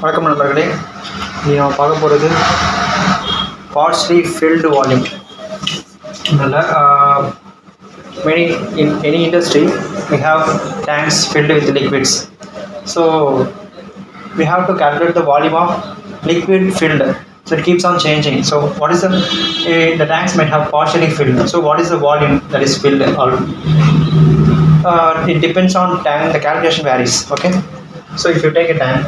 வணக்கம் நண்பர்களே. நீ நம்ம பார்க்க போகிறது partially filled volume. Many in any industry we have tanks filled with liquids. So we have to calculate the volume of liquid filled. So it keeps on changing. So what is the tanks might have partially filled. So what is the volume that is filled? It depends on tank. The calculation varies. Okay. So if you take a tank,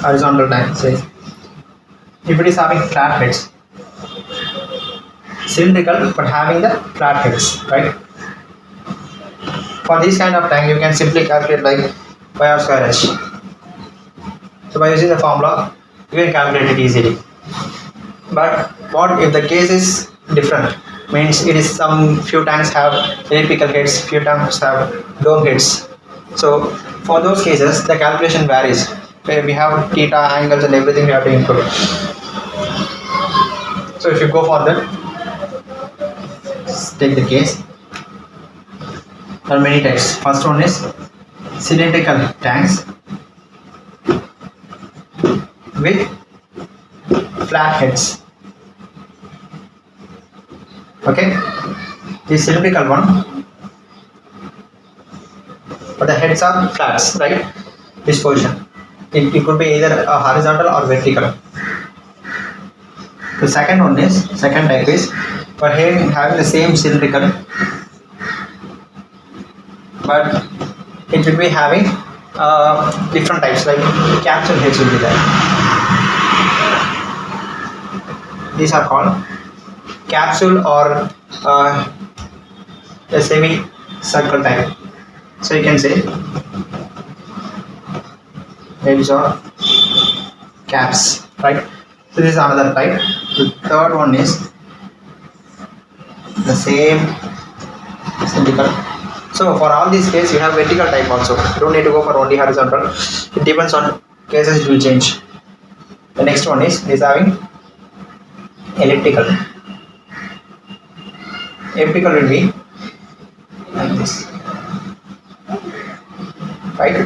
horizontal tank, say if it is having flat heads, cylindrical but having the flat heads, right? For this kind of tank you can simply calculate like pi r square h. So by using the formula you can calculate it easily. But what if the case is different? Means it is some few tanks have elliptical heads, few tanks have dome heads. So for those cases the calculation varies. We have theta angles and everything we have to include. So if you go for that, take the case. There are many types. First one is cylindrical tanks with flat heads. Okay, the cylindrical one, but the heads are flats, right? This position. It could be either a horizontal or vertical. The second type is for having the same cylindrical, but it will be having different types, like capsule heads will be there. These are called capsule or a semi-circle type. So you can say heads or caps, right? So this is another type. The third one is the same cylindrical. So for all these cases you have vertical type also. You don't need to go for only horizontal. It depends on cases, it will change. The next one is having elliptical. Elliptical will be like this, right?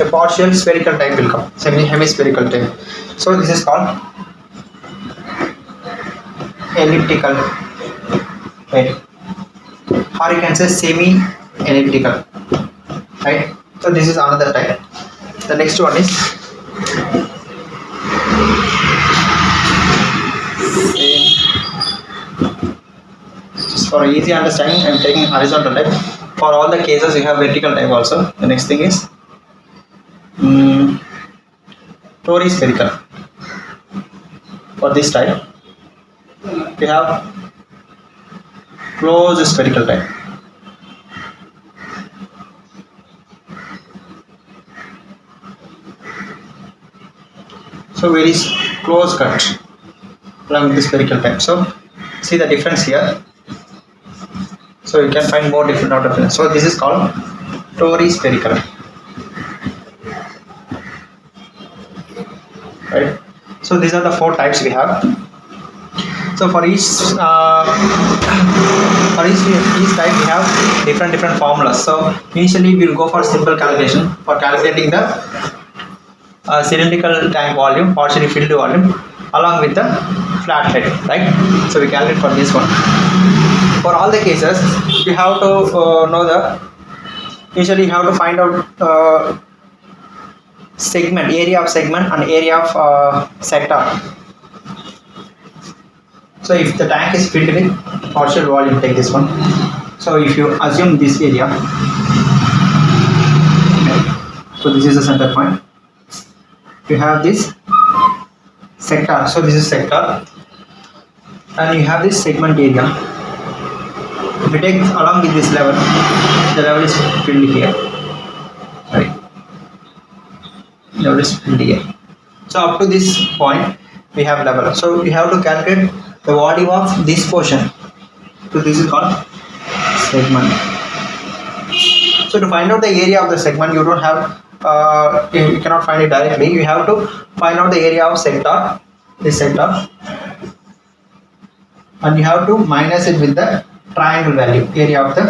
A partial spherical type will come, hemispherical type. So this is called elliptical, right? Or you can say semi-elliptical, right? So this is another type. The next one is just for easy understanding I am taking horizontal type. For all the cases you have vertical type also. The next thing is tori spherical. For this type we have closed spherical type. So very close cut along with the spherical type. So see the difference here. So you can find more different out of it. So this is called tori spherical, right? So these are the four types we have. So for each type we have different formulas. So initially we will go for simple calculation for calculating the cylindrical tank volume, partially filled volume, along with the flat head, right? So we calculate for this one. For all the cases you have to know initially you have to find out area of segment and area of sector. So if the tank is filled with partial volume, take this one. So if you assume this area, okay, so this is the center point. You have this sector, so this is sector, and you have this segment area. If you take along with this level, the level is filled here, right? Level is filled here. So up to this point we have level. So we have to calculate the volume of this portion. So this is called segment. So to find out the area of the segment, you don't have you cannot find it directly. You have to find out the area of sector, this sector, and you have to minus it with the triangle value, area of the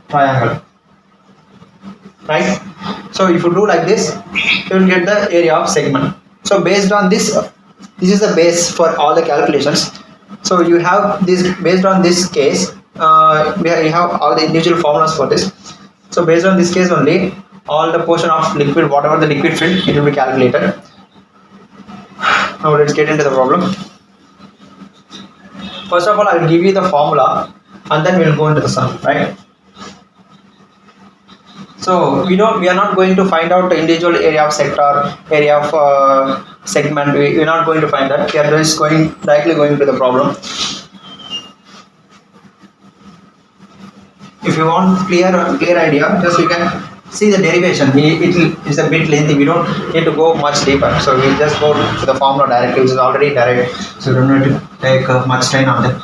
triangle, right? So if you do like this, you will get the area of segment. So based on this, this is the base for all the calculations. So you have this based on this case. We have all the individual formulas for this. So based on this case only, all the portion of liquid, whatever the liquid filled, it will be calculated. Now let's get into the problem. First of all, I will give you the formula, and then we will go into the sum, right? So we are not going to find out the individual area of sector, area of segment. We are not going to find that. We are just directly going to the problem. If you want clear idea, just you can see the derivation. It's a bit lengthy. We don't need to go much deeper. So we just go to the formula directly, which is already direct. So we don't need to take much time on that.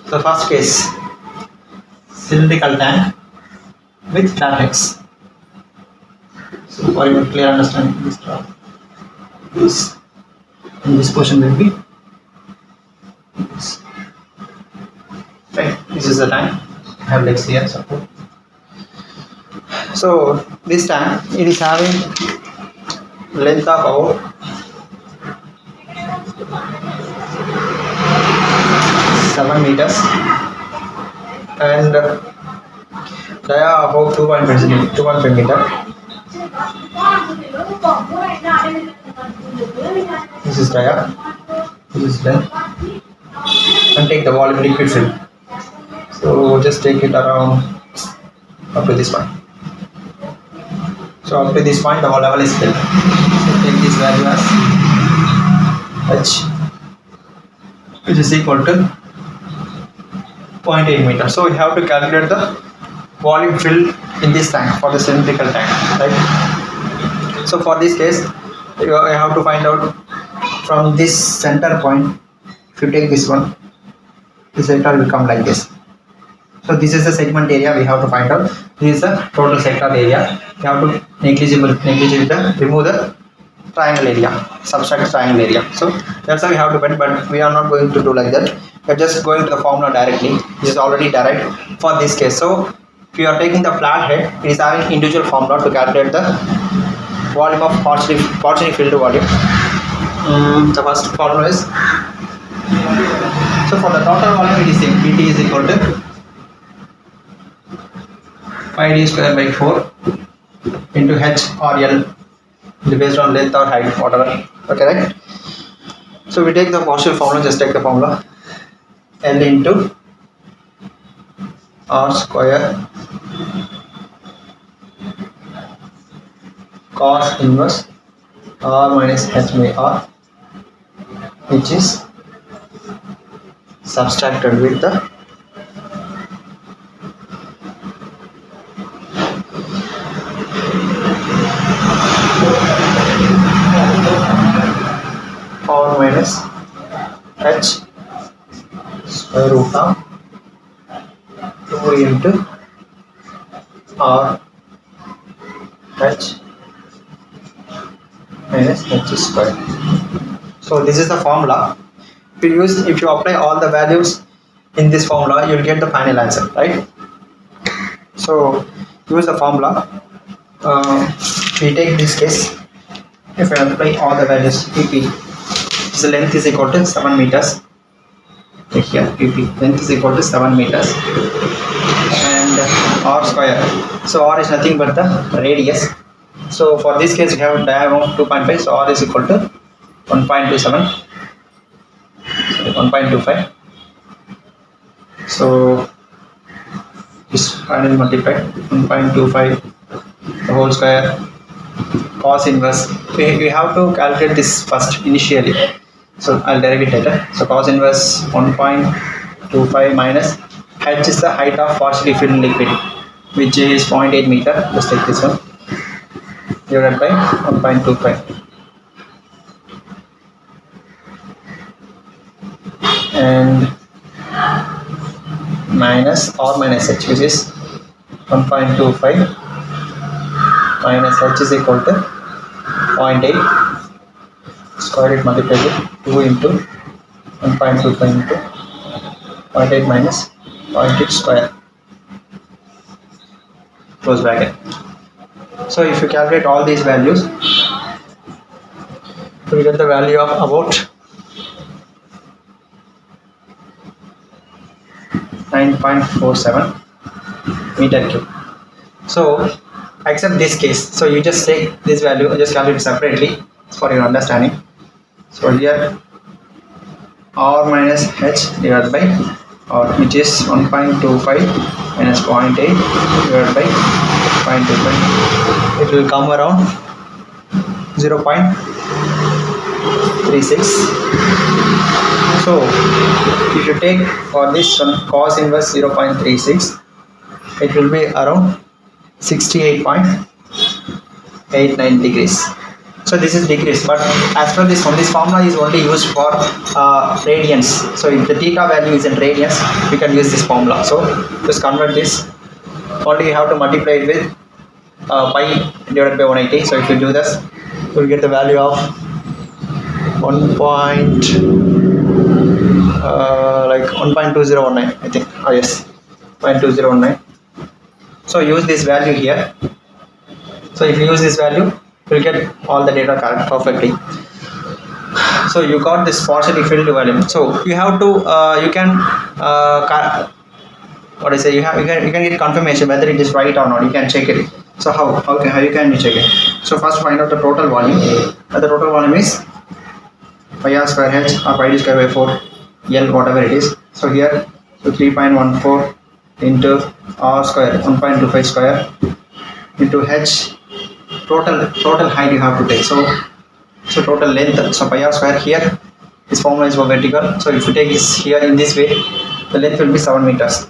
The first case, cylindrical tank with latex. So for your clear understanding, this portion will be this. Right, this is the tank. I have legs here. So this tank, it is having length of about 7 meters and dia about 2.5 meter. This is dia, this is length, and take the volume liquid fill. So just take it around up to this point. So up to this point the level is filled. So take this value as H, which is equal to 0.8 meter. So we have to calculate the volume filled in this tank for the cylindrical tank, right? So for this case, you have to find out from this center point. If you take this one, the sector will come like this. So this is the segment area we have to find out. This is the total sector area. We have to remove the triangle area, subtract triangle area. So that's how we have to put, but we are not going to do like that. We are just going to the formula directly. This is already direct for this case. So if you are taking the flat head, it is having individual formula to calculate the volume of partially filled volume. The first formula is, so for the total volume it is same. Pt is equal to 5d square by 4 into h or L, based on length or height, whatever. Okay, right? So we take the partial formula. Just take the formula. L into R square cos inverse R minus H by R, which is subtracted with the R minus H square root of 2 into R H minus H square. So this is the formula. If you apply all the values in this formula, you will get the final answer, right? So use the formula. We take this case. If I apply all the values, PP, so length is equal to 7 meters. Take here, PP, length is equal to 7 meters, and R square. So R is nothing but the radius. So for this case, we have diagonal 2.5. So R is equal to 1.27. 1.25. So this finally multiplied 1.25 the whole square cos inverse. We have to calculate this first initially. So I'll derive it later. So cos inverse 1.25 minus h is the height of partially filled liquid, which is 0.8 meter. Let's take this one divided by 1.25. And minus or minus h, which is 1.25 minus h is equal to 0.8 square it multiplied with 2 into 1.25 into 0.8 minus 0.8 square, close bracket. So if you calculate all these values, you get the value of about 9.47 meter cube. So accept this case. So you just take this value and just calculate separately for your understanding. So here R minus H divided by R, which is 1.25 minus 0.8 divided by 0.25. It will come around 0.36. So if you take for this one cos inverse 0.36, it will be around 68.89 degrees. So this is degrees, but as per this one, this formula is only used for radians. So if the theta value is in radians, we can use this formula. So just convert this. Only you have to multiply it with pi divided by 180. So if you do this, you will get the value of 1.2019, I think. Oh yes, 0.2019. So use this value here. So if you use this value, you will get all the data correct perfectly. So you got this partially filled volume. So you have to you can you can get confirmation whether it is right or not. You can check it. So how you can check it? So first find out the total volume. The total volume is pi r square h or pi d square by 4 L, whatever it is. So here, so 3.14 into r square 1.25 square into h. Total height you have to take. So total length. So pi r square here. This formula is for vertical. So if you take this here in this way, the length will be 7 meters.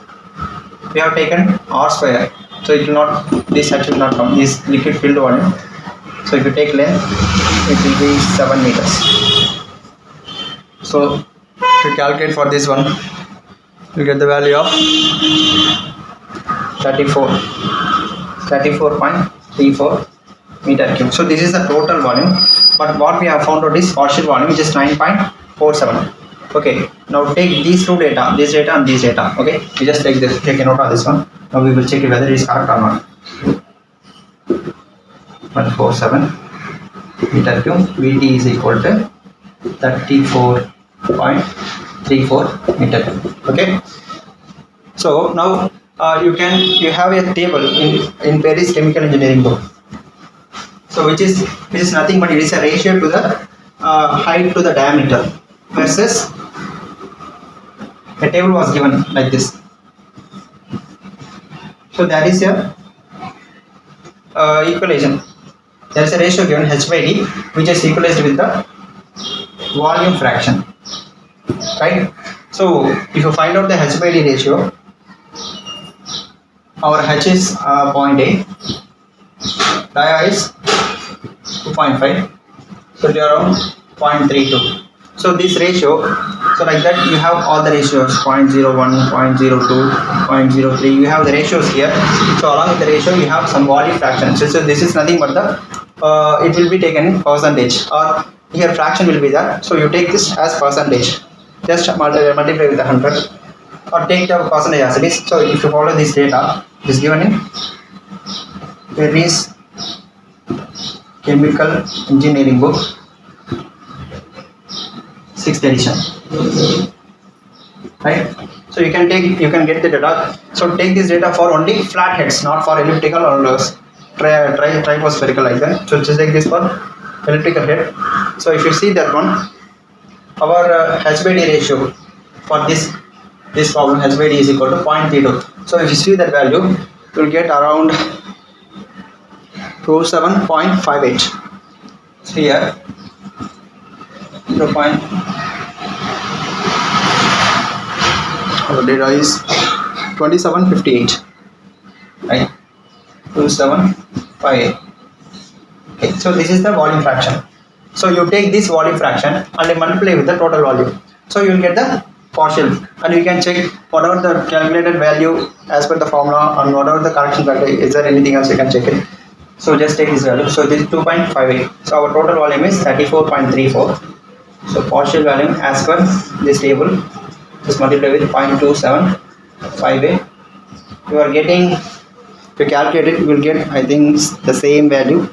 We have taken r square. So it will not. This h will not come. This liquid filled volume. So if you take length, it will be 7 meters. So if you calculate for this one, you get the value of 34.34 meter cube. So this is the total volume, but what we have found out is partial volume, which is 9.47. Okay, now take these two data, this data and this data. Okay, we just take this, take a note of this one. Now we will check it whether it is correct or not. 147 meter cube, Vt is equal to 34.34 meter cube. Okay, so now you have a table in Paris Chemical Engineering book. So which is nothing but it is a ratio to the height to the diameter versus a table was given like this. So there is a equation. There is a ratio given h by d, which is equalized with the volume fraction, right? So if you find out the h by d ratio, our h is 0.8, dia is 2.5, so they are around 0.32. So this ratio, so like that you have all the ratios 0.01, 0.02, 0.03. You have the ratios here. So along with the ratio, you have some volume fraction. So this is nothing but the it will be taken in percentage, or here fraction will be there. So you take this as percentage. Just multiply with 100, or take the percentage as it is. So if you follow this data, it is given in Paris Chemical Engineering book, 6th edition, right? So you can get the data. So take this data for only flat heads, not for elliptical or tripospherical like that. So just take this for elliptical head. So if you see that one, our h by d ratio for this problem, h by d is equal to 0.32. So if you see that value, you will get around 27.58. So here 0. Our data is 2758, right? 2758. Okay, so this is the volume fraction. So you take this volume fraction and you multiply with the total volume. So you will get the partial, and you can check whatever the calculated value as per the formula and whatever the correction value. Is there anything else you can check it? So just take this value. So this is 2.58. So our total volume is 34.34. So partial volume as per this table just multiply with 0.275. You are getting, if you calculate it, you will get, I think, the same value.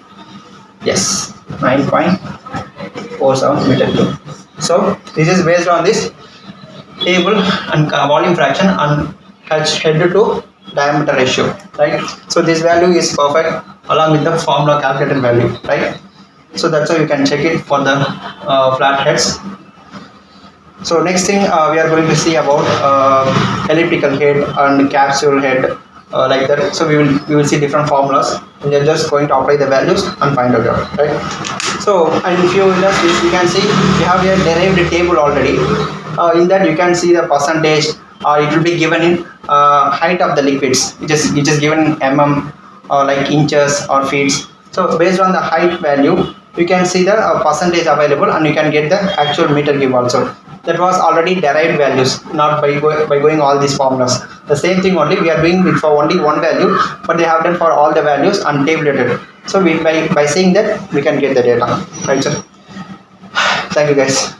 Yes, 9.47 meter cube. So this is based on this table and volume fraction and head to diameter ratio, right? So this value is perfect along with the formula calculated value, right? So that's how you can check it for the flat heads. So next thing we are going to see about elliptical head and capsule head, like that. So we will see different formulas, and you're just going to apply the values and find out, right? So and if you just you can see we have a derived table already. In that you can see the percentage. It will be given in height of the liquids. It is given in mm or like inches or feet. So based on the height value, you can see the percentage available, and you can get the actual meter cube also. That was already derived values, not by going all these formulas. The same thing only we are doing it for only one value, but they have done for all the values and tabulated. So by seeing that we can get the data, right sir? Thank you guys.